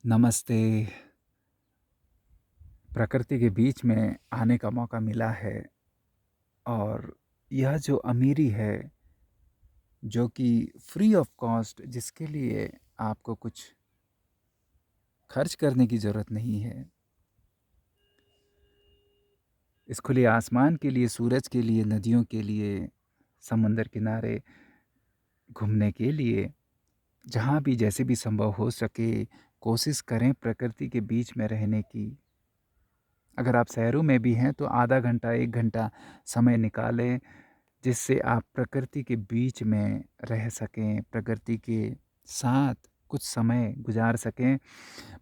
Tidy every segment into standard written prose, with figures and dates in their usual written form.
नमस्ते। प्रकृति के बीच में आने का मौका मिला है और यह जो अमीरी है, जो कि फ्री ऑफ कॉस्ट जिसके लिए आपको कुछ खर्च करने की ज़रूरत नहीं है। इस खुले आसमान के लिए, सूरज के लिए, नदियों के लिए, समुंदर किनारे घूमने के लिए, जहाँ भी जैसे भी संभव हो सके, कोशिश करें प्रकृति के बीच में रहने की। अगर आप शहरों में भी हैं तो आधा घंटा, 1 घंटा समय निकालें जिससे आप प्रकृति के बीच में रह सकें, प्रकृति के साथ कुछ समय गुजार सकें,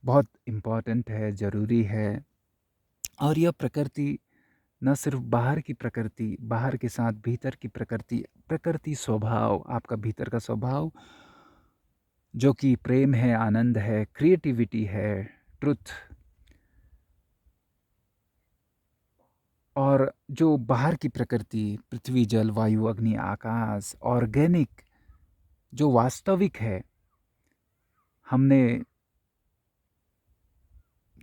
बहुत इम्पोर्टेंट है, ज़रूरी है। और यह प्रकृति न सिर्फ़ बाहर की प्रकृति, बाहर के साथ भीतर की प्रकृति, प्रकृति स्वभाव, आपका भीतर का स्वभाव जो कि प्रेम है, आनंद है, क्रिएटिविटी है, ट्रुथ और जो बाहर की प्रकृति, पृथ्वी, जल, वायु, अग्नि, आकाश, ऑर्गेनिक जो वास्तविक है, हमने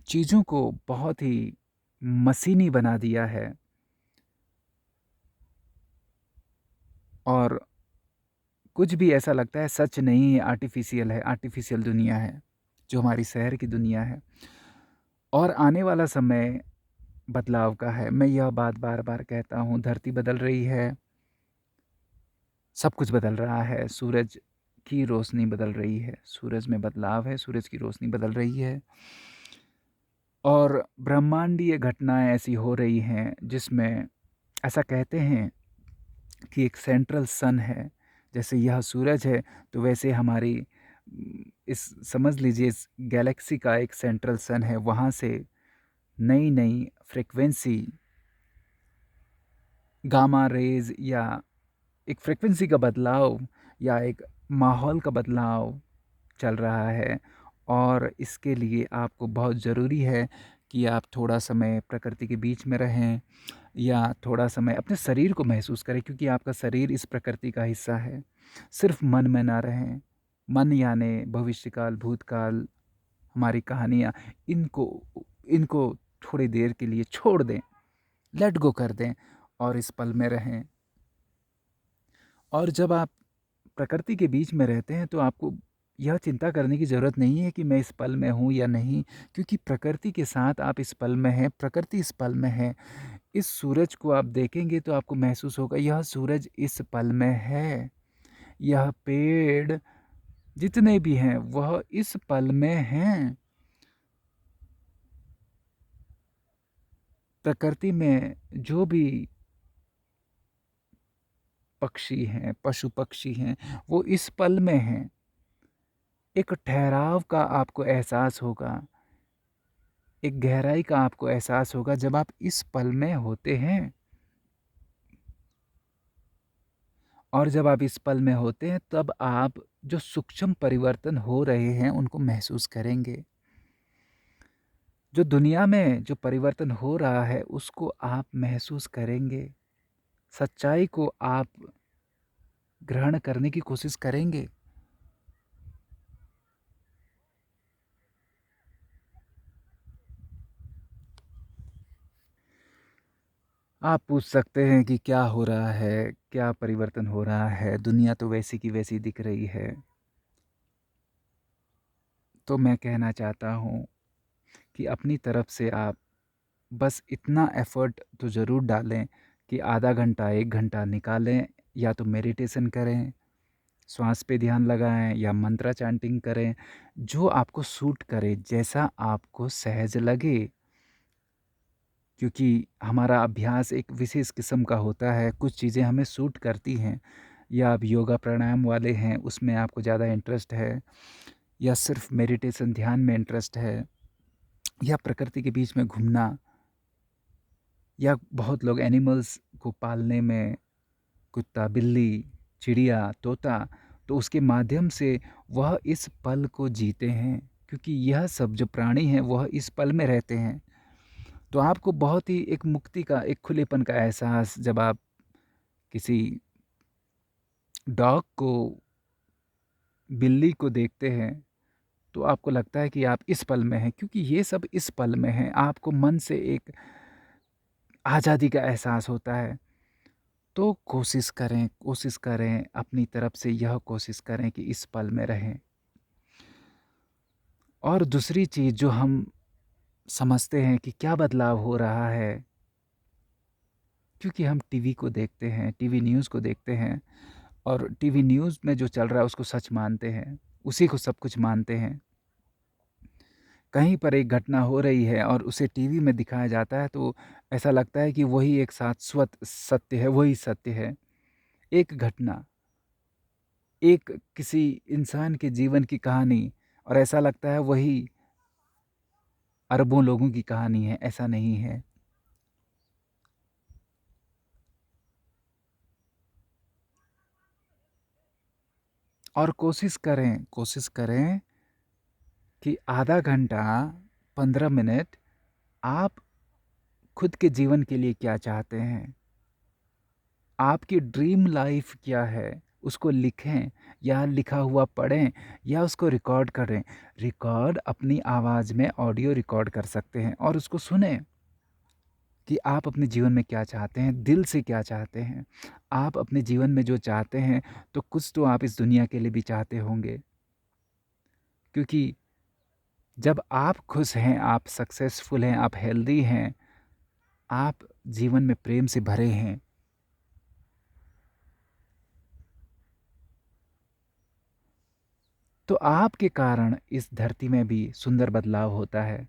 चीज़ों को बहुत ही मशीनी बना दिया है और कुछ भी ऐसा लगता है सच नहीं है, आर्टिफ़िशियल है, आर्टिफ़िशियल दुनिया है, जो हमारी शहर की दुनिया है। और आने वाला समय बदलाव का है। मैं यह बात बार-बार कहता हूँ, धरती बदल रही है, सब कुछ बदल रहा है, सूरज की रोशनी बदल रही है, सूरज में बदलाव है, सूरज की रोशनी बदल रही है। और ब्रह्मांडीय घटनाएँ ऐसी हो रही हैं जिसमें ऐसा कहते हैं कि एक सेंट्रल सन है, जैसे यह सूरज है तो वैसे हमारी इस समझ लीजिए इस गैलेक्सी का एक सेंट्रल सन है, वहाँ से नई-नई फ्रीक्वेंसी गामा रेज़ या एक फ्रीक्वेंसी का बदलाव या एक माहौल का बदलाव चल रहा है और इसके लिए आपको बहुत ज़रूरी है कि आप थोड़ा समय प्रकृति के बीच में रहें या थोड़ा समय अपने शरीर को महसूस करें क्योंकि आपका शरीर इस प्रकृति का हिस्सा है। सिर्फ मन में ना रहें। मन यानी भविष्यकाल, भूतकाल, हमारी कहानियाँ, इनको इनको थोड़ी देर के लिए छोड़ दें, लेट गो कर दें और इस पल में रहें। और जब आप प्रकृति के बीच में रहते हैं तो आपको यह चिंता करने की ज़रूरत नहीं है कि मैं इस पल में हूँ या नहीं, क्योंकि प्रकृति के साथ आप इस पल में हैं, प्रकृति इस पल में है। इस सूरज को आप देखेंगे तो आपको महसूस होगा यह सूरज इस पल में है। यह पेड़ जितने भी हैं वह इस पल में हैं। प्रकृति में जो भी पक्षी हैं, पशु-पक्षी हैं, वो इस पल में हैं। एक ठहराव का आपको एहसास होगा, एक गहराई का आपको एहसास होगा जब आप इस पल में होते हैं। और जब आप इस पल में होते हैं तब आप जो सूक्ष्म परिवर्तन हो रहे हैं उनको महसूस करेंगे। जो दुनिया में जो परिवर्तन हो रहा है उसको आप महसूस करेंगे। सच्चाई को आप ग्रहण करने की कोशिश करेंगे। आप पूछ सकते हैं कि क्या हो रहा है? क्या परिवर्तन हो रहा है? दुनिया तो वैसी की वैसी दिख रही है। तो मैं कहना चाहता हूँ कि अपनी तरफ से आप बस इतना एफ़र्ट तो ज़रूर डालें कि आधा घंटा, 1 घंटा निकालें या तो मेडिटेशन करें, श्वास पे ध्यान लगाएँ या मंत्रा चैंटिंग करें, जो आपको सूट करे, जैसा आपको सहज लगे। क्योंकि हमारा अभ्यास एक विशेष किस्म का होता है, कुछ चीज़ें हमें सूट करती हैं या आप योगा प्राणायाम वाले हैं, उसमें आपको ज़्यादा इंटरेस्ट है या सिर्फ़ मेडिटेशन ध्यान में इंटरेस्ट है या प्रकृति के बीच में घूमना या बहुत लोग एनिमल्स को पालने में कुत्ता, बिल्ली, चिड़िया, तोता, तो उसके माध्यम से वह इस पल को जीते हैं क्योंकि यह सब जो प्राणी हैं वह इस पल में रहते हैं। तो आपको बहुत ही एक मुक्ति का, एक खुलेपन का एहसास जब आप किसी डॉग को, बिल्ली को देखते हैं, तो आपको लगता है कि आप इस पल में हैं, क्योंकि ये सब इस पल में है। आपको मन से एक आज़ादी का एहसास होता है। तो कोशिश करें अपनी तरफ से, यह कोशिश करें कि इस पल में रहें। और दूसरी चीज़ जो हम समझते हैं कि क्या बदलाव हो रहा है, क्योंकि हम टीवी को देखते हैं, टीवी न्यूज़ को देखते हैं, और टीवी न्यूज़ में जो चल रहा है उसको सच मानते हैं, उसी को सब कुछ मानते हैं। कहीं पर एक घटना हो रही है और उसे टीवी में दिखाया जाता है, तो ऐसा लगता है कि वही एक शाश्वत सत्य है, वही सत्य है। एक घटना, एक किसी इंसान के जीवन की कहानी, और ऐसा लगता है वही अरबों लोगों की कहानी है, ऐसा नहीं है। और कोशिश करें कि आधा घंटा, 15 मिनट आप खुद के जीवन के लिए क्या चाहते हैं? आपकी ड्रीम लाइफ़ क्या है? उसको लिखें, या लिखा हुआ पढ़ें, या उसको रिकॉर्ड करें। रिकॉर्ड अपनी आवाज़ में ऑडियो रिकॉर्ड कर सकते हैं और उसको सुनें कि आप अपने जीवन में क्या चाहते हैं, दिल से क्या चाहते हैं। आप अपने जीवन में जो चाहते हैं, तो कुछ तो आप इस दुनिया के लिए भी चाहते होंगे। क्योंकि जब आप खुश हैं, आप सक्सेसफुल हैं, आप हेल्दी हैं, आप जीवन में प्रेम से भरे हैं, तो आपके कारण इस धरती में भी सुंदर बदलाव होता है।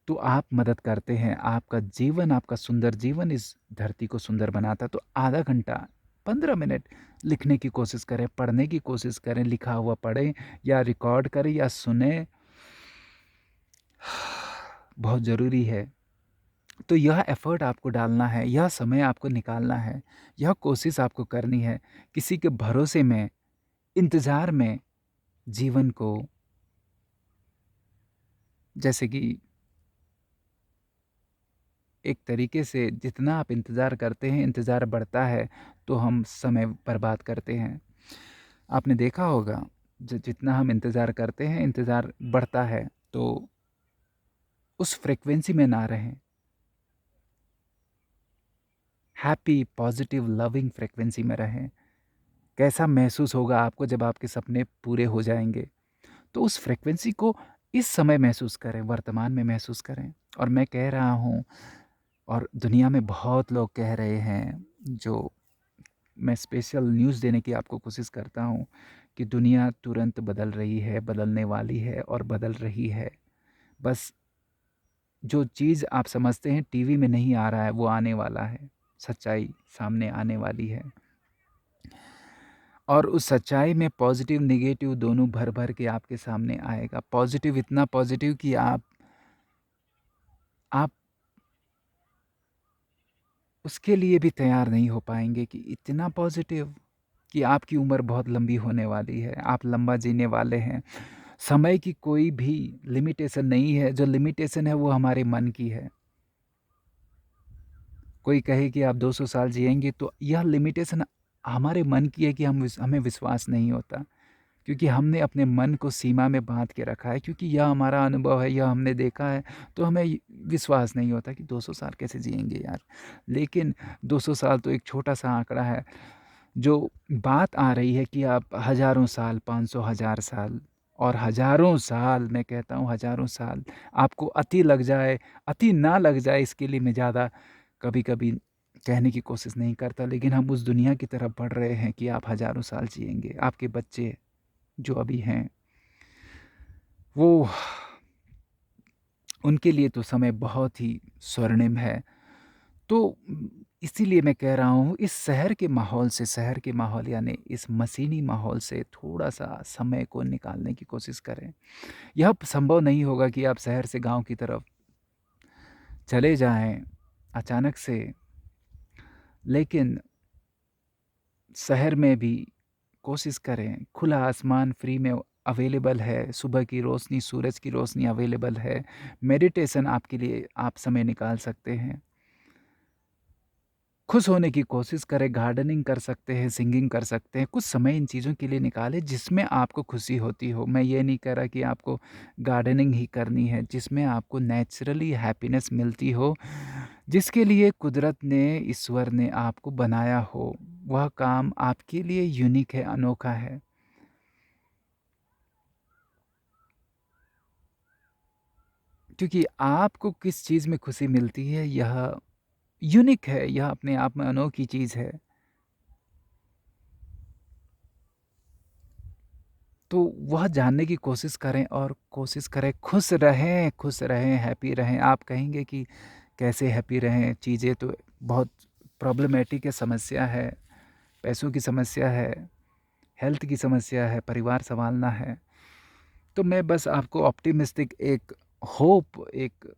तो आप मदद करते हैं, आपका जीवन, आपका सुंदर जीवन इस धरती को सुंदर बनाता है। तो आधा घंटा, 15 मिनट लिखने की कोशिश करें, पढ़ने की कोशिश करें, लिखा हुआ पढ़ें या रिकॉर्ड करें या सुनें। बहुत ज़रूरी है। तो यह एफ़र्ट आपको डालना है, यह समय आपको निकालना है, यह कोशिश आपको करनी है। किसी के भरोसे में, इंतज़ार में जीवन को, जैसे कि एक तरीके से जितना आप इंतज़ार करते हैं, इंतज़ार बढ़ता है, तो हम समय बर्बाद करते हैं। आपने देखा होगा, जितना हम इंतज़ार करते हैं, इंतज़ार बढ़ता है, तो उस फ्रीक्वेंसी में ना रहें। हैप्पी, पॉज़िटिव, लविंग फ्रीक्वेंसी में रहें। कैसा महसूस होगा आपको जब आपके सपने पूरे हो जाएँगे? तो उस फ्रीक्वेंसी को इस समय महसूस करें, वर्तमान में महसूस करें। और मैं कह रहा हूँ, और दुनिया में बहुत लोग कह रहे हैं, जो मैं स्पेशल न्यूज़ देने की आपको कोशिश करता हूँ, कि दुनिया तुरंत बदल रही है, बदलने वाली है और बदल रही है। बस जो चीज़ आप समझते हैं टीवी में नहीं आ रहा है, वो आने वाला है। सच्चाई सामने आने वाली है। और उस सच्चाई में पॉज़िटिव, नेगेटिव दोनों भर-भर के आपके सामने आएगा। पॉज़िटिव, इतना पॉज़िटिव कि आप उसके लिए भी तैयार नहीं हो पाएँगे, कि इतना पॉज़िटिव कि आपकी उम्र बहुत लंबी होने वाली है, आप लंबा जीने वाले हैं। समय की कोई भी लिमिटेशन नहीं है, जो लिमिटेशन है वो हमारे मन की है। कोई कहे कि आप 200 साल जिएँगे, तो यह लिमिटेशन हमारे मन की है, कि हमें विश्वास नहीं होता। क्योंकि हमने अपने मन को सीमा में बाँध के रखा है, क्योंकि यह हमारा अनुभव है, यह हमने देखा है, तो हमें विश्वास नहीं होता कि 200 साल कैसे जिएँगे यार। लेकिन 200 साल तो एक छोटा-सा आंकड़ा है। जो बात आ रही है कि आप हज़ारों साल, 500 हज़ार साल, और हज़ारों साल, मैं कहता हूँ हज़ारों साल, आपको अति लग जाए, अति ना लग जाए, इसके लिए मैं ज़्यादा कभी-कभी कहने की कोशिश नहीं करता, लेकिन हम उस दुनिया की तरफ बढ़ रहे हैं कि आप हज़ारों साल जिएँगे। आपके बच्चे जो अभी हैं, वो, उनके लिए तो समय बहुत ही स्वर्णिम है। तो इसीलिए मैं कह रहा हूँ, इस शहर के माहौल यानी इस मशीनी माहौल से थोड़ा-सा समय को निकालने की कोशिश करें। यह संभव नहीं होगा कि आप शहर से गाँव की तरफ चले जाएँ अचानक से, लेकिन शहर में भी कोशिश करें। खुला आसमान फ्री में अवेलेबल है, सुबह की रोशनी, सूरज की रोशनी अवेलेबल है। मेडिटेशन आपके लिए आप समय निकाल सकते हैं। खुश होने की कोशिश करें, गार्डनिंग कर सकते हैं, सिंगिंग कर सकते हैं, कुछ समय इन चीज़ों के लिए निकालें जिसमें आपको खुशी होती हो। मैं ये नहीं कह रहा कि आपको गार्डनिंग ही करनी है, जिसमें आपको नेचुरली हैप्पीनेस मिलती हो, जिसके लिए कुदरत ने, ईश्वर ने आपको बनाया हो। वह काम आपके लिए यूनिक है, अनोखा है। क्योंकि आपको किस चीज़ में खुशी मिलती है, यह यूनिक है, यह अपने आप में अनोखी चीज़ है। तो वह जानने की कोशिश करें और कोशिश करें खुश रहें, हैप्पी रहें। आप कहेंगे कि कैसे हैप्पी रहें? चीज़ें तो बहुत प्रॉब्लमैटिक है, समस्या है, पैसों की समस्या है, हेल्थ की समस्या है, परिवार सँभालना है। तो मैं बस आपको ऑप्टिमिस्टिक एक होप, एक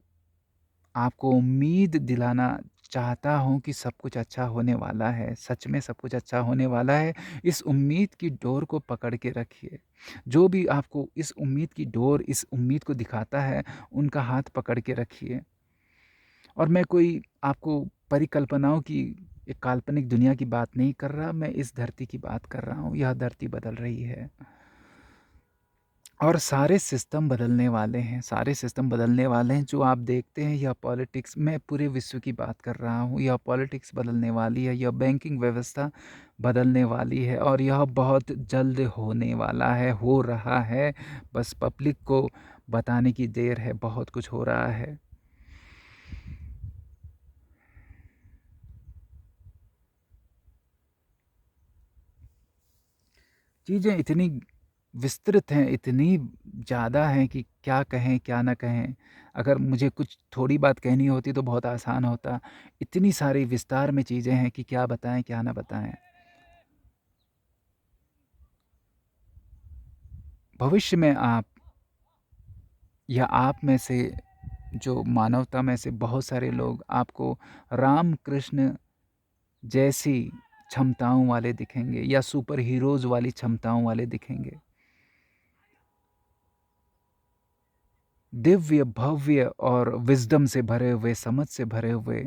आपको उम्मीद दिलाना चाहता हूँ कि सब कुछ अच्छा होने वाला है, सच में सब कुछ अच्छा होने वाला है। इस उम्मीद की डोर को पकड़ के रखिए। जो भी आपको इस उम्मीद की डोर, इस उम्मीद को दिखाता है, उनका हाथ पकड़ के रखिए। और मैं कोई आपको परिकल्पनाओं की, एक काल्पनिक दुनिया की बात नहीं कर रहा, मैं इस धरती की बात कर रहा हूँ। यह धरती बदल रही है। और सारे सिस्टम बदलने वाले हैं, सारे सिस्टम बदलने वाले हैं। जो आप देखते हैं, यह पॉलिटिक्स, मैं पूरे विश्व की बात कर रहा हूँ, यह पॉलिटिक्स बदलने वाली है, यह बैंकिंग व्यवस्था बदलने वाली है और यह बहुत जल्द होने वाला है, हो रहा है। बस पब्लिक को बताने की देर है, बहुत कुछ हो रहा है। चीज़ें इतनी विस्तृत हैं, इतनी ज़्यादा हैं कि क्या कहें, क्या ना कहें। अगर मुझे कुछ थोड़ी बात कहनी होती तो बहुत आसान होता। इतनी सारी विस्तार में चीज़ें हैं कि क्या बताएँ, क्या ना बताएँ। भविष्य में आप या आप में से, जो मानवता में से बहुत सारे लोग आपको राम कृष्ण जैसी क्षमताओं वाले दिखेंगे या सुपर हीरोज़ वाली क्षमताओं वाले दिखेंगे। दिव्य, भव्य और विज़डम से भरे हुए, समझ से भरे हुए।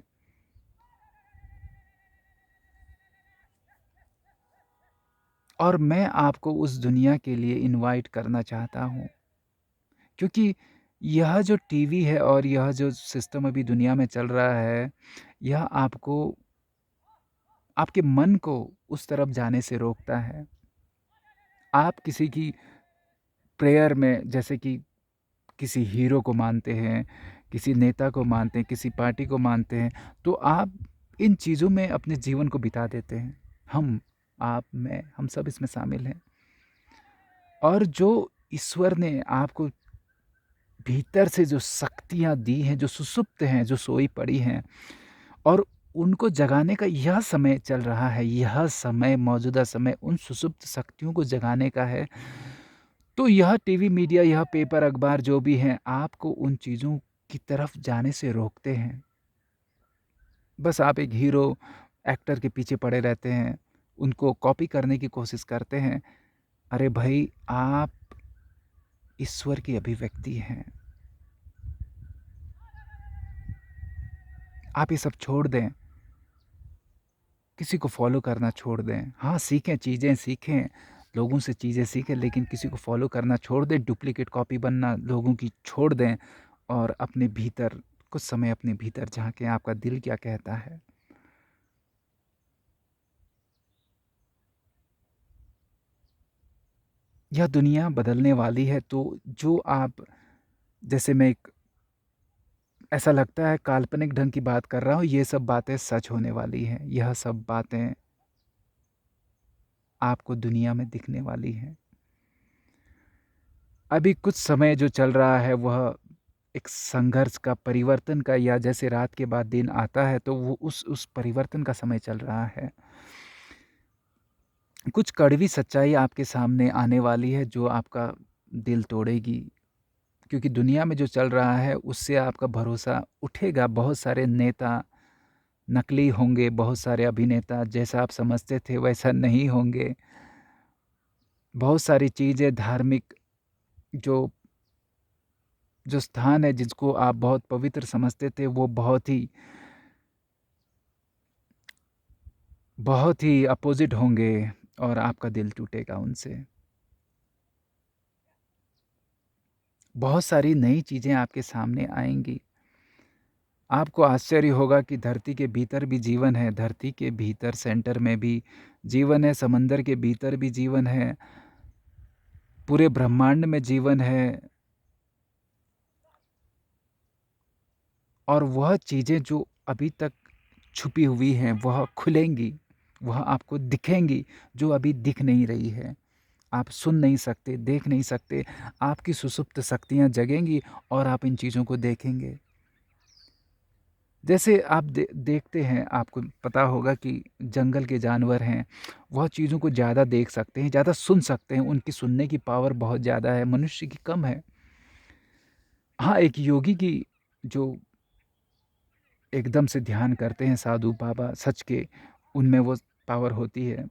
और मैं आपको उस दुनिया के लिए इनवाइट करना चाहता हूँ। क्योंकि यह जो टीवी है और यह जो सिस्टम अभी दुनिया में चल रहा है, यह आपको, आपके मन को उस तरफ जाने से रोकता है। आप किसी की प्रेयर में, जैसे कि किसी हीरो को मानते हैं, किसी नेता को मानते हैं, किसी पार्टी को मानते हैं, तो आप इन चीज़ों में अपने जीवन को बिता देते हैं। हम, आप, मैं, हम सब इसमें शामिल हैं। और जो ईश्वर ने आपको भीतर से जो शक्तियाँ दी हैं, जो सुषुप्त हैं, जो सोई पड़ी हैं, और उनको जगाने का यह समय चल रहा है, यह समय, मौजूदा समय उन सुषुप्त शक्तियों को जगाने का है। तो यह टीवी, मीडिया, यह पेपर, अखबार जो भी हैं, आपको उन चीज़ों की तरफ जाने से रोकते हैं। बस आप एक हीरो, एक्टर के पीछे पड़े रहते हैं, उनको कॉपी करने की कोशिश करते हैं। अरे भाई, आप ईश्वर की अभिव्यक्ति हैं। आप ये सब छोड़ दें, किसी को फ़ॉलो करना छोड़ दें। हाँ, सीखें, चीज़ें सीखें, लोगों से चीज़ें सीखें, लेकिन किसी को फ़ॉलो करना छोड़ दें, डुप्लिकेट कॉपी बनना लोगों की छोड़ दें और अपने भीतर, कुछ समय अपने भीतर झाँकें, आपका दिल क्या कहता है। यह दुनिया बदलने वाली है, तो जो आप, जैसे मैं एक, ऐसा लगता है काल्पनिक ढंग की बात कर रहा हूँ, ये सब बातें सच होने वाली हैं। यह सब बातें आपको दुनिया में दिखने वाली हैं। अभी कुछ समय जो चल रहा है वह एक संघर्ष का, परिवर्तन का, या जैसे रात के बाद दिन आता है तो वो उस परिवर्तन का समय चल रहा है। कुछ कड़वी सच्चाई आपके सामने आने वाली है जो आपका दिल तोड़ेगी। क्योंकि दुनिया में जो चल रहा है उससे आपका भरोसा उठेगा। बहुत सारे नेता नकली होंगे, बहुत सारे अभिनेता जैसा आप समझते थे वैसा नहीं होंगे। बहुत सारी चीज़ें धार्मिक, जो जो स्थान है जिसको आप बहुत पवित्र समझते थे वो बहुत ही बहुत ही अपोज़िट होंगे और आपका दिल टूटेगा उनसे। बहुत सारी नई चीज़ें आपके सामने आएँगी। आपको आश्चर्य होगा कि धरती के भीतर भी जीवन है, धरती के भीतर सेंटर में भी जीवन है, समंदर के भीतर भी जीवन है, पूरे ब्रह्मांड में जीवन है और वह चीज़ें जो अभी तक छुपी हुई हैं, वह खुलेंगी, वह आपको दिखेंगी, जो अभी दिख नहीं रही है। आप सुन नहीं सकते, देख नहीं सकते, आपकी सुषुप्त शक्तियाँ जगेंगी और आप इन चीज़ों को देखेंगे। जैसे आप देखते हैं, आपको पता होगा कि जंगल के जानवर हैं, वह चीज़ों को ज़्यादा देख सकते हैं, ज़्यादा सुन सकते हैं, उनकी सुनने की पावर बहुत ज़्यादा है, मनुष्य की कम है। हाँ, एक योगी की जो एकदम से ध्यान करते हैं साधु बाबा सच के, उनमें वो पावर होती है।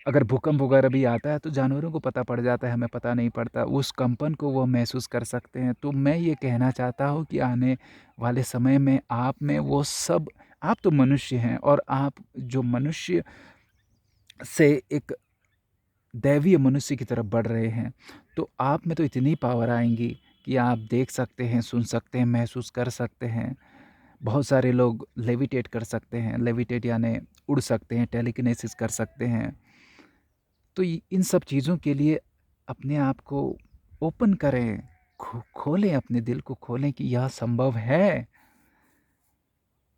अगर भूकंप वगैरह भी आता है तो जानवरों को पता पड़ जाता है, हमें पता नहीं पड़ता। उस कंपन को वो महसूस कर सकते हैं। तो मैं ये कहना चाहता हूँ कि आने वाले समय में आप में वो सब, आप तो मनुष्य हैं और आप जो मनुष्य से एक दैवीय मनुष्य की तरफ बढ़ रहे हैं, तो आप में तो इतनी पावर आएँगी कि आप देख सकते हैं, सुन सकते हैं, महसूस कर सकते हैं। बहुत सारे लोग लेविटेट कर सकते हैं, लेविटेट यानी उड़ सकते हैं, टेलीकिनेसिस कर सकते हैं। तो इन सब चीज़ों के लिए अपने आप को ओपन करें, खोलें, अपने दिल को खोलें कि यह संभव है,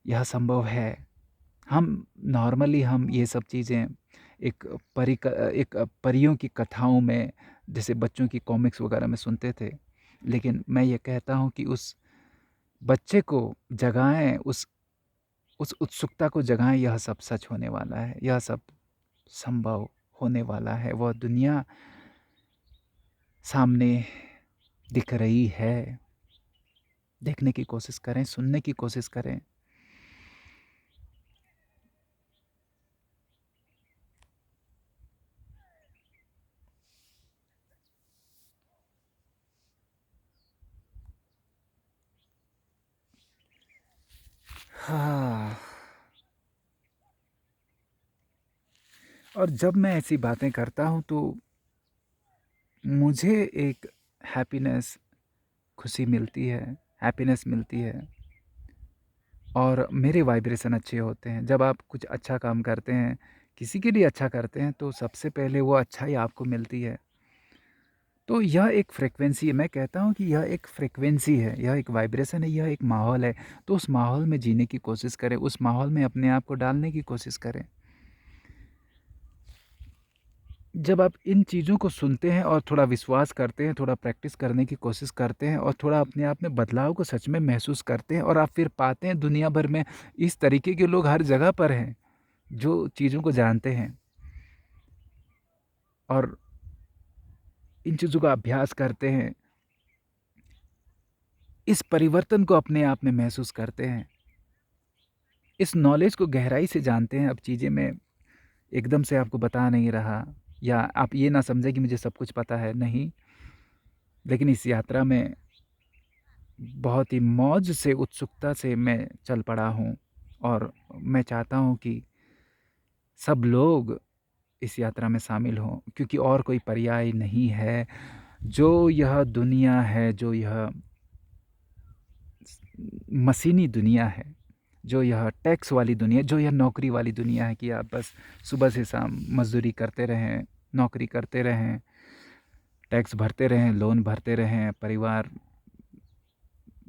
यह संभव है। हम नॉर्मली हम ये सब चीज़ें एक परियों की कथाओं में, जैसे बच्चों की कॉमिक्स वगैरह में सुनते थे। लेकिन मैं ये कहता हूँ कि उस बच्चे को जगाएँ, उस उत्सुकता को जगाएँ, यह सब सच होने वाला है, यह सब संभव होने वाला है। वह दुनिया सामने दिख रही है। देखने की कोशिश करें, सुनने की कोशिश करें। हाँ, और जब मैं ऐसी बातें करता हूँ तो मुझे एक हैप्पीनेस, खुशी मिलती है, हैप्पीनेस मिलती है और मेरे वाइब्रेशन अच्छे होते हैं। जब आप कुछ अच्छा काम करते हैं, किसी के लिए अच्छा करते हैं, तो सबसे पहले वो अच्छाई आपको मिलती है। तो यह एक फ्रीक्वेंसी है, मैं कहता हूँ कि यह एक फ्रीक्वेंसी है, यह एक वाइब्रेशन है, यह एक माहौल है। तो उस माहौल में जीने की कोशिश करें, उस माहौल में अपने आप को डालने की कोशिश करें। जब आप इन चीज़ों को सुनते हैं और थोड़ा विश्वास करते हैं, थोड़ा प्रैक्टिस करने की कोशिश करते हैं और थोड़ा अपने आप में बदलाव को सच में महसूस करते हैं और आप फिर पाते हैं दुनिया भर में इस तरीके के लोग हर जगह पर हैं, जो चीज़ों को जानते हैं और इन चीज़ों का अभ्यास करते हैं। इस परिवर्तन को अपने आप में महसूस करते हैं। इस नॉलेज को गहराई से जानते हैं। अब चीज़ें मैं एकदम से आपको बता नहीं रहा, या आप ये ना समझें कि मुझे सब कुछ पता है, नहीं। लेकिन इस यात्रा में बहुत ही मौज से, उत्सुकता से मैं चल पड़ा हूँ और मैं चाहता हूँ कि सब लोग इस यात्रा में शामिल हों, क्योंकि और कोई पर्याय नहीं है। जो यह दुनिया है, जो यह मशीनी दुनिया है, जो यह टैक्स वाली दुनिया, जो यह नौकरी वाली दुनिया है कि आप बस सुबह से शाम मज़दूरी करते रहें, नौकरी करते रहें, टैक्स भरते रहें, लोन भरते रहें, परिवार,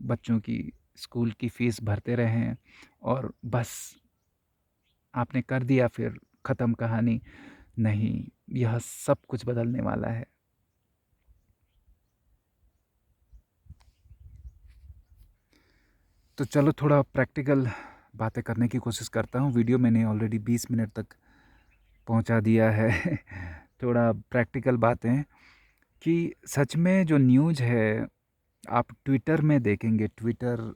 बच्चों की स्कूल की फ़ीस भरते रहें और बस आपने कर दिया फिर ख़त्म कहानी। नहीं, यह सब कुछ बदलने वाला है। तो चलो थोड़ा प्रैक्टिकल बातें करने की कोशिश करता हूँ। वीडियो मैंने ऑलरेडी 20 मिनट तक पहुँचा दिया है। थोड़ा प्रैक्टिकल बातें कि सच में जो न्यूज़ है, आप ट्विटर में देखेंगे, ट्विटर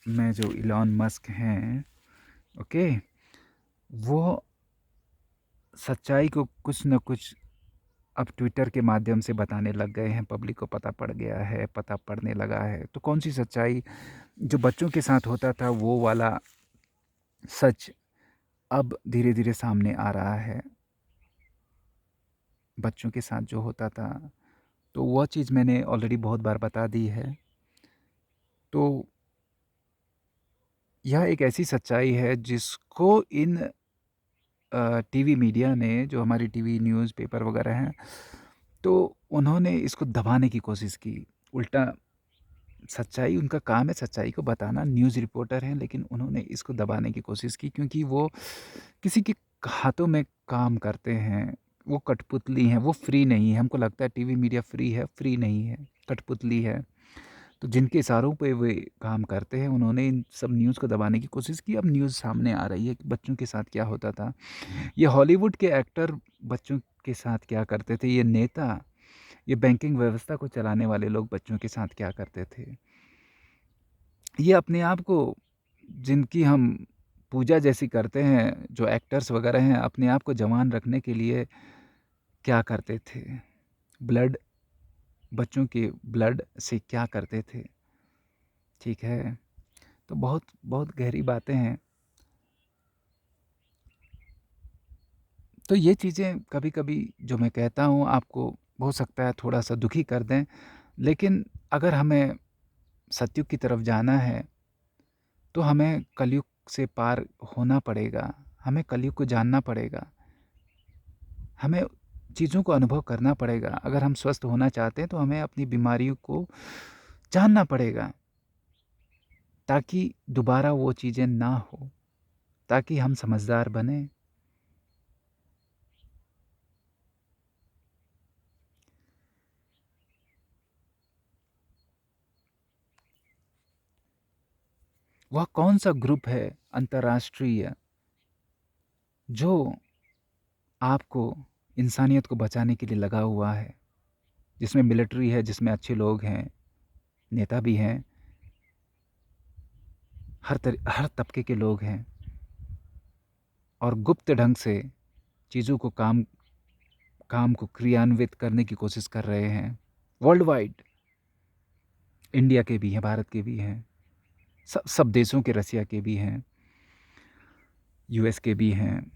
में जो इलॉन मस्क हैं, ओके, वो सच्चाई को कुछ न कुछ अब ट्विटर के माध्यम से बताने लग गए हैं। पब्लिक को पता पड़ गया है, पता पड़ने लगा है। तो कौन सी सच्चाई? जो बच्चों के साथ होता था वो वाला सच अब धीरे-धीरे सामने आ रहा है। बच्चों के साथ जो होता था, तो वह चीज़ मैंने ऑलरेडी बहुत बार बता दी है। तो यह एक ऐसी सच्चाई है जिसको इन टीवी मीडिया ने, जो हमारी टीवी न्यूज़पेपर वगैरह हैं, तो उन्होंने इसको दबाने की कोशिश की। उल्टा सच्चाई उनका काम है, सच्चाई को बताना, न्यूज़ रिपोर्टर हैं, लेकिन उन्होंने इसको दबाने की कोशिश की क्योंकि वो किसी के हाथों में काम करते हैं। वो कठपुतली हैं, वो फ्री नहीं है। हमको लगता है टीवी मीडिया फ्री है, फ्री नहीं है, कठपुतली है। तो जिनके इशारों पे वे काम करते हैं, उन्होंने इन सब न्यूज़ को दबाने की कोशिश की। अब न्यूज़ सामने आ रही है कि बच्चों के साथ क्या होता था। ये हॉलीवुड के एक्टर बच्चों के साथ क्या करते थे, ये नेता, ये बैंकिंग व्यवस्था को चलाने वाले लोग बच्चों के साथ क्या करते थे। ये अपने आप को, जिनकी हम पूजा जैसी करते हैं, जो एक्टर्स वगैरह हैं, अपने आप को जवान रखने के लिए क्या करते थे। ब्लड, बच्चों के ब्लड से क्या करते थे, ठीक है। तो बहुत बहुत गहरी बातें हैं। तो ये चीज़ें कभी-कभी जो मैं कहता हूँ आपको, हो सकता है थोड़ा-सा दुखी कर दें, लेकिन अगर हमें सत्युग की तरफ जाना है, तो हमें कलयुग से पार होना पड़ेगा। हमें कलयुग को जानना पड़ेगा। हमें चीज़ों को अनुभव करना पड़ेगा। अगर हम स्वस्थ होना चाहते हैं, तो हमें अपनी बीमारियों को जानना पड़ेगा, ताकि दोबारा वो चीज़ें ना हो, ताकि हम समझदार बनें। वह कौन-सा ग्रुप है अंतर्राष्ट्रीय जो आपको इंसानियत को बचाने के लिए लगा हुआ है? जिसमें मिलिट्री है, जिसमें अच्छे लोग हैं, नेता भी हैं, हर तबके के लोग हैं और गुप्त ढंग से चीज़ों को काम काम को क्रियान्वित करने की कोशिश कर रहे हैं। वर्ल्ड वाइड, इंडिया के भी हैं, भारत के भी हैं, सब सब देशों के, रसिया के भी हैं, यूएस के भी हैं।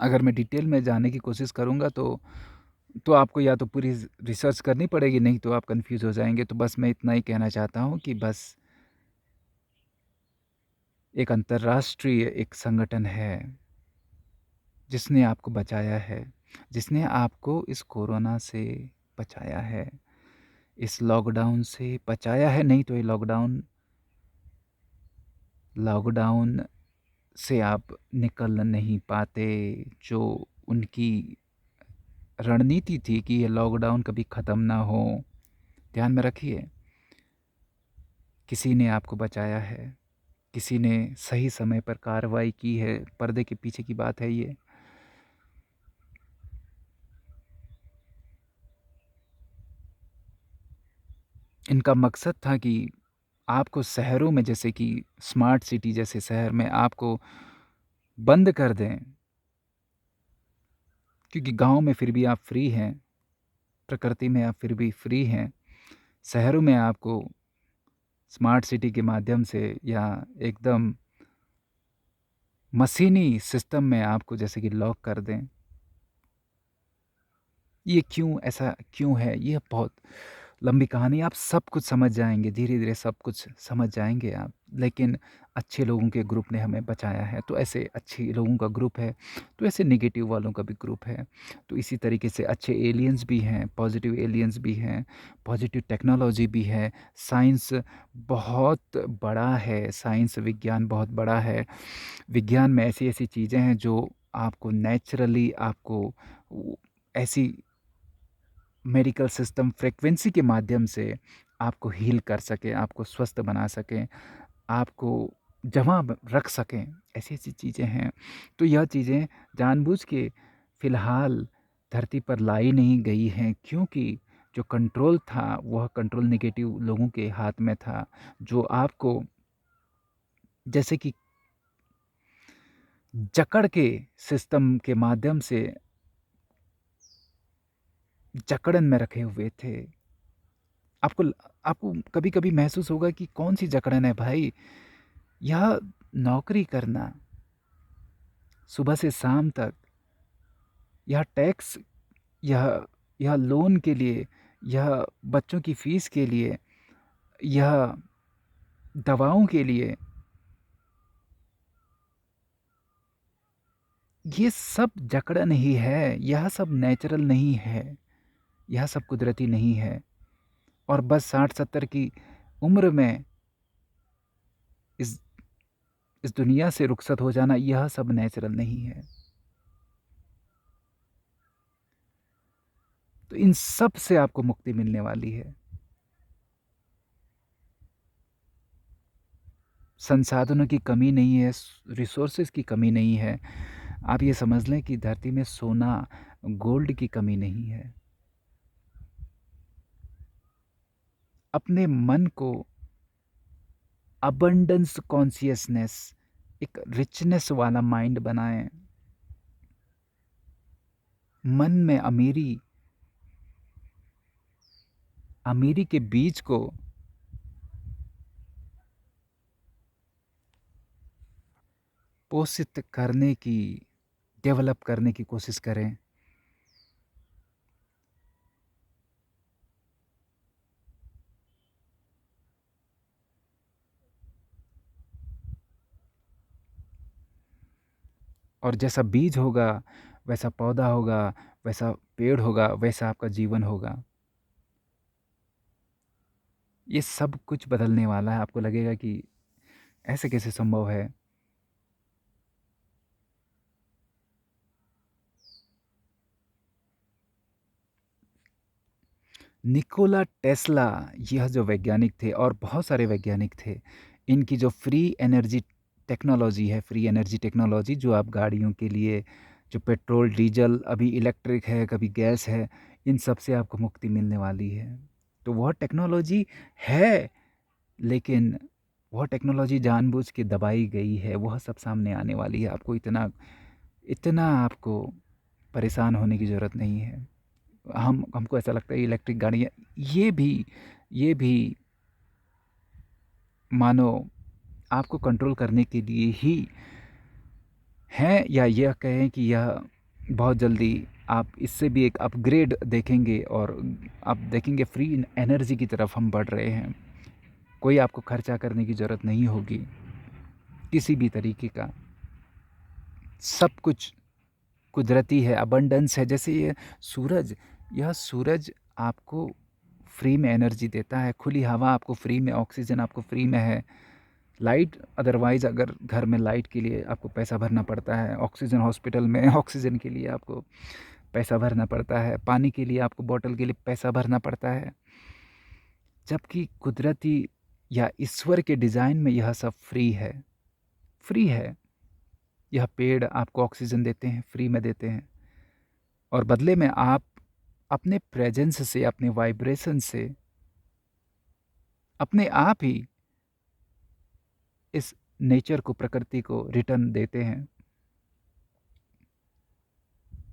अगर मैं डिटेल में जाने की कोशिश करूँगा तो आपको या तो पूरी रिसर्च करनी पड़ेगी, नहीं तो आप कन्फ्यूज़ हो जाएँगे। तो बस मैं इतना ही कहना चाहता हूँ कि बस एक अंतर्राष्ट्रीय एक संगठन है, जिसने आपको बचाया है, जिसने आपको इस कोरोना से बचाया है, इस लॉकडाउन से बचाया है। नहीं तो ये लॉकडाउन लॉकडाउन से आप निकल नहीं पाते। जो उनकी रणनीति थी कि ये लॉकडाउन कभी ख़त्म ना हो, ध्यान में रखिए, किसी ने आपको बचाया है, किसी ने सही समय पर कार्रवाई की है। पर्दे के पीछे की बात है ये। इनका मकसद था कि आपको शहरों में, जैसे कि स्मार्ट सिटी जैसे शहर में, आपको बंद कर दें, क्योंकि गाँव में फिर भी आप फ्री हैं, प्रकृति में आप फिर भी फ्री हैं। शहरों में आपको स्मार्ट सिटी के माध्यम से या एकदम मशीनी सिस्टम में आपको जैसे कि लॉक कर दें। ये क्यों, ऐसा क्यों है? ये बहुत लंबी कहानी, आप सब कुछ समझ जाएँगे, धीरे-धीरे सब कुछ समझ जाएँगे आप। लेकिन अच्छे लोगों के ग्रुप ने हमें बचाया है, तो ऐसे अच्छे लोगों का ग्रुप है, तो ऐसे नेगेटिव वालों का भी ग्रुप है। तो इसी तरीके से अच्छे एलियंस भी हैं, पॉज़िटिव एलियंस भी हैं, पॉज़िटिव टेक्नोलॉजी भी है, साइंस बहुत बड़ा है, साइंस विज्ञान बहुत बड़ा है। विज्ञान में ऐसी-ऐसी चीज़ें हैं जो आपको नेचुरली आपको उ ऐसी मेडिकल सिस्टम फ्रीक्वेंसी के माध्यम से आपको हील कर सकें, आपको स्वस्थ बना सकें, आपको जवां रख सकें, ऐसी-ऐसी चीज़ें हैं। तो यह चीज़ें जानबूझ के फ़िलहाल धरती पर लाई नहीं गई हैं, क्योंकि जो कंट्रोल था, वह कंट्रोल नेगेटिव लोगों के हाथ में था, जो आपको जैसे कि जकड़ के सिस्टम के माध्यम से जकड़न में रखे हुए थे। आपको आपको कभी-कभी महसूस होगा कि कौन-सी जकड़न है भाई? यह नौकरी करना, सुबह से शाम तक, यह टैक्स, यह यह लोन के लिए, यह बच्चों की फ़ीस के लिए, यह दवाओं के लिए, ये सब जकड़न ही है। यह सब नेचुरल नहीं है, यह सब कुदरती नहीं है। और बस 60-70 की उम्र में इस इस दुनिया से रुखसत हो जाना, यह सब नेचुरल नहीं है। तो इन सब से आपको मुक्ति मिलने वाली है। संसाधनों की कमी नहीं है, रिसोर्सेज की कमी नहीं है। आप ये समझ लें कि धरती में सोना, गोल्ड की कमी नहीं है। अपने मन को अबंडेंस कॉन्शियसनेस, एक रिचनेस वाला माइंड बनाएं। मन में अमीरी अमीरी के बीज को पोषित करने की, डेवलप करने की कोशिश करें। और जैसा बीज होगा, वैसा पौधा होगा, वैसा पेड़ होगा, वैसा आपका जीवन होगा। ये सब कुछ बदलने वाला है। आपको लगेगा कि ऐसे कैसे संभव है? निकोला टेस्ला, यह जो वैज्ञानिक थे और बहुत सारे वैज्ञानिक थे, इनकी जो फ्री एनर्जी टेक्नोलॉजी है, फ्री एनर्जी टेक्नोलॉजी जो आप गाड़ियों के लिए, जो पेट्रोल, डीजल, अभी इलेक्ट्रिक है, कभी गैस है, इन सब से आपको मुक्ति मिलने वाली है। तो वह टेक्नोलॉजी है, लेकिन वह टेक्नोलॉजी जानबूझ के दबाई गई है। वह सब सामने आने वाली है। आपको इतना इतना आपको परेशान होने की ज़रूरत नहीं है। हमको ऐसा लगता है इलेक्ट्रिक गाड़ियाँ ये भी मानो आपको कंट्रोल करने के लिए ही हैं, या यह कहें कि यह बहुत जल्दी आप इससे भी एक अपग्रेड देखेंगे और आप देखेंगे फ्री एनर्जी की तरफ हम बढ़ रहे हैं। कोई आपको खर्चा करने की ज़रूरत नहीं होगी किसी भी तरीके का। सब कुछ कुदरती है, अबंडेंस है। जैसे ये सूरज, यह सूरज आपको फ्री में एनर्जी देता है, खुली हवा आपको फ्री में, ऑक्सीजन आपको फ्री में है। लाइट, अदरवाइज़ अगर घर में लाइट के लिए आपको पैसा भरना पड़ता है, ऑक्सीजन हॉस्पिटल में ऑक्सीजन के लिए आपको पैसा भरना पड़ता है, पानी के लिए आपको बॉटल के लिए पैसा भरना पड़ता है। जबकि कुदरती या ईश्वर के डिज़ाइन में यह सब फ्री है, फ्री है। यह पेड़ आपको ऑक्सीजन देते हैं, फ्री में देते हैं, और बदले में आप अपने प्रेजेंस से, अपने वाइब्रेशन से अपने आप ही इस नेचर को, प्रकृति को रिटर्न देते हैं।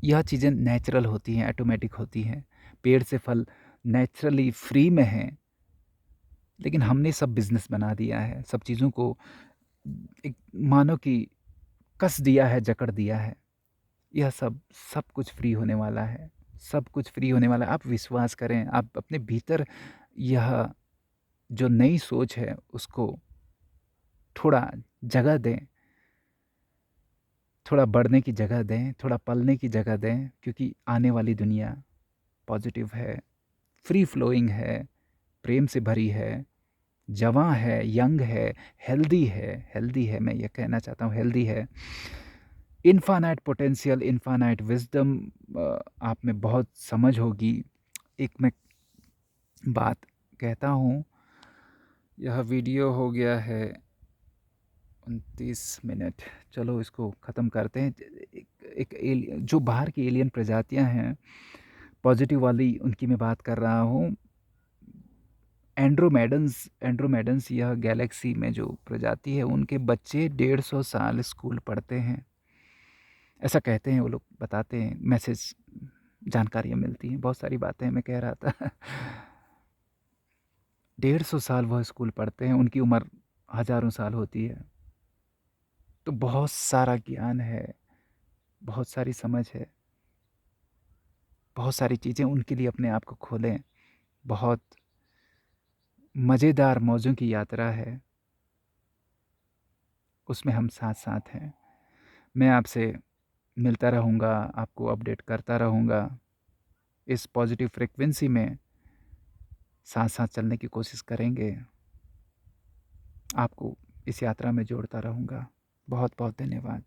यह चीज़ें नेचुरल होती हैं, ऑटोमेटिक होती हैं। पेड़ से फल नेचुरली फ्री में हैं, लेकिन हमने सब बिजनेस बना दिया है। सब चीज़ों को एक मानो कि कस दिया है, जकड़ दिया है। यह सब कुछ फ्री होने वाला है, सब कुछ फ्री होने वाला है। आप विश्वास करें, आप अपने भीतर यह जो नई सोच है उसको थोड़ा जगह दें, थोड़ा बढ़ने की जगह दें, थोड़ा पलने की जगह दें, क्योंकि आने वाली दुनिया पॉजिटिव है, फ्री फ्लोइंग है, प्रेम से भरी है, जवां है, यंग है, हेल्दी है। मैं ये कहना चाहता हूँ, हेल्दी है। इनफानाइट पोटेंशियल, इनफानाइट विजडम आप में बहुत समझ होगी। एक मैं बात कहता हूँ, यह वीडियो हो गया है 29 मिनट। चलो इसको ख़त्म करते हैं। जो बाहर की एलियन प्रजातियां हैं, पॉजिटिव वाली, उनकी मैं बात कर रहा हूँ। एंड्रोमेडन्स यह गैलेक्सी में जो प्रजाति है, उनके बच्चे 150 साल स्कूल पढ़ते हैं, ऐसा कहते हैं वो लोग, बताते हैं, मैसेज जानकारियाँ मिलती हैं, बहुत सारी बातें मैं कह रहा था। 150 साल वह स्कूल पढ़ते हैं, उनकी उम्र हज़ारों साल होती है। तो बहुत सारा ज्ञान है, बहुत सारी समझ है, बहुत सारी चीज़ें उनके लिए अपने आप को खोलें। बहुत मज़ेदार मौज़ों की यात्रा है, उसमें हम साथ-साथ हैं। मैं आपसे मिलता रहूँगा, आपको अपडेट करता रहूँगा। इस पॉज़िटिव फ्रीक्वेंसी में साथ-साथ चलने की कोशिश करेंगे। आपको इस यात्रा में जोड़ता रहूँगा। बहुत-बहुत धन्यवाद।